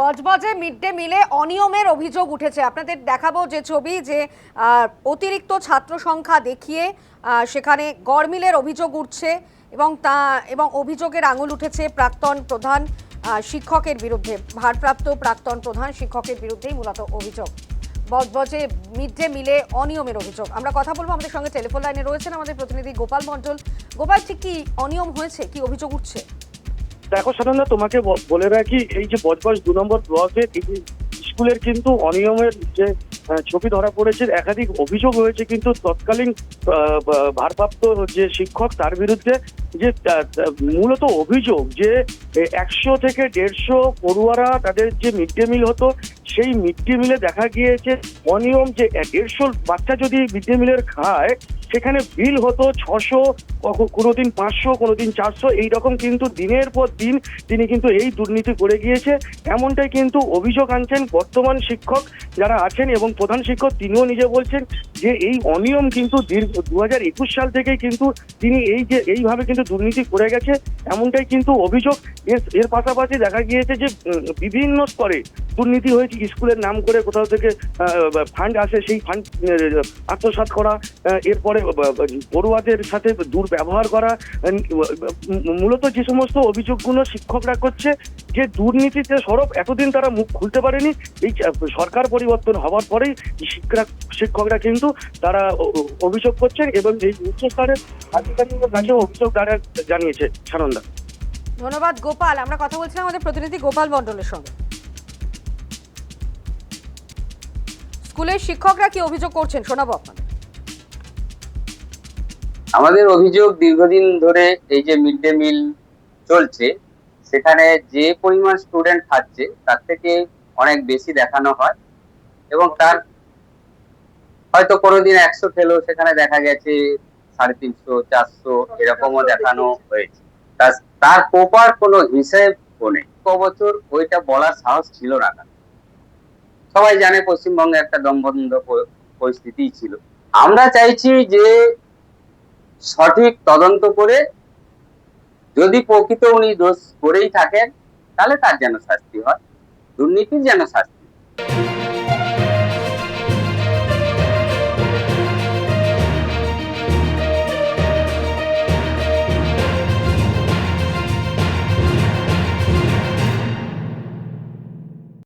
বজবজে mid day মিলে অনিয়মের অভিযোগ উঠেছে। আপনাদের দেখাবো যে ছবি, যে অতিরিক্ত ছাত্র সংখ্যা দেখিয়ে সেখানে গড়মিলের অভিযোগ উঠছে এবং অভিযোগের আঙুল উঠেছে প্রাক্তন প্রধান শিক্ষকের বিরুদ্ধে। ভারপ্রাপ্ত প্রাক্তন প্রধান শিক্ষকের বিরুদ্ধেই মূলত অভিযোগ। বজবজে মিড ডে মিলে অনিয়মের অভিযোগ। আমরা কথা বলবো, আমাদের সঙ্গে টেলিফোন লাইনে রয়েছেন আমাদের প্রতিনিধি গোপাল মণ্ডল। গোপাল, ঠিক কি অনিয়ম হয়েছে, কি অভিযোগ উঠছে? দেখো সাধারণত তোমাকে বলে রাখি, এই যে বজবজ 2 নম্বর ব্লকের স্কুলের কিন্তু অনিয়মের যে ছবি ধরা পড়েছে, একাধিক অভিযোগ হয়েছে কিন্তু তৎকালীন ভারপ্রাপ্ত যে শিক্ষক তার বিরুদ্ধে। যে মূলত অভিযোগ যে 100 থেকে 150 পড়ুয়ারা তাদের যে মিড ডে মিল হতো, সেই মিড ডে মিলে দেখা গিয়েছে অনিয়ম। যে 150 বাচ্চা যদি মিড ডে মিলের খায়, সেখানে বিল হতো 600, কোনোদিন 500, কোনোদিন 400, এইরকম কিন্তু দিনের পর দিন তিনি কিন্তু এই দুর্নীতি করে গিয়েছে। এমনটাই কিন্তু অভিযোগ আনছেন বর্তমান শিক্ষক যারা আছেন, এবং প্রধান শিক্ষক তিনিও নিজে বলছেন যে এই অনিয়ম কিন্তু 2021 সাল থেকেই কিন্তু তিনি এইভাবে কিন্তু দুর্নীতি করে গেছে, এমনটাই কিন্তু অভিযোগ। এর পাশাপাশি দেখা গিয়েছে যে বিভিন্ন স্তরে দুর্নীতি হয়েছে। স্কুলের নাম করে কোথাও থেকে ফান্ড আসে, সেই ফান্ড আত্মসাৎ করা, এরপরে পড়ুয়াদের সাথে দুর্ব্যবহার করা। মূলত যে সমস্ত অভিযোগগুলো শিক্ষকরা করছে, যে দুর্নীতিতে সরব, এতদিন তারা মুখ খুলতে পারেনি। এই সরকার পরিবর্তন হওয়ার পরেই শিক্ষকরা কিন্তু তারা অভিযোগ করছেন, এবং এই উচ্চস্তরের আধিকারিকদের কাছে অভিযোগ তারা জানিয়েছে। সানন্দা, ধন্যবাদ গোপাল। আমরা কথা বলছিলাম আমাদের প্রতিনিধি গোপাল মণ্ডলের সঙ্গে। স্কুলের শিক্ষকরা কি অভিযোগ করছেন শোনাবো আপনাদের। আমাদের অভিযোগ, দীর্ঘদিন ধরে এই যে মিড ডে মিল চলছে, সেখানে যে পরিমাণ স্টুডেন্ট খাচ্ছে তার থেকে অনেক বেশি দেখানো হয়, এবং তার হয়তো কোনোদিন 100 খেলেও সেখানে দেখা গেছে 350, 400 এরকমও দেখানো হয়েছে। তার প্রপার কোনো হিসেব নেই। বছর ওইটা বলার সাহস ছিল না। সবাই জানে পশ্চিমবঙ্গে একটা দমবন্ধ পরিস্থিতি ছিল। আমরা চাইছি যে সঠিক তদন্ত করে, যদি প্রকৃত উনি দোষ করেই থাকেন, তাহলে তার যেন শাস্তি হয়, দুর্নীতির যেন শাস্তি।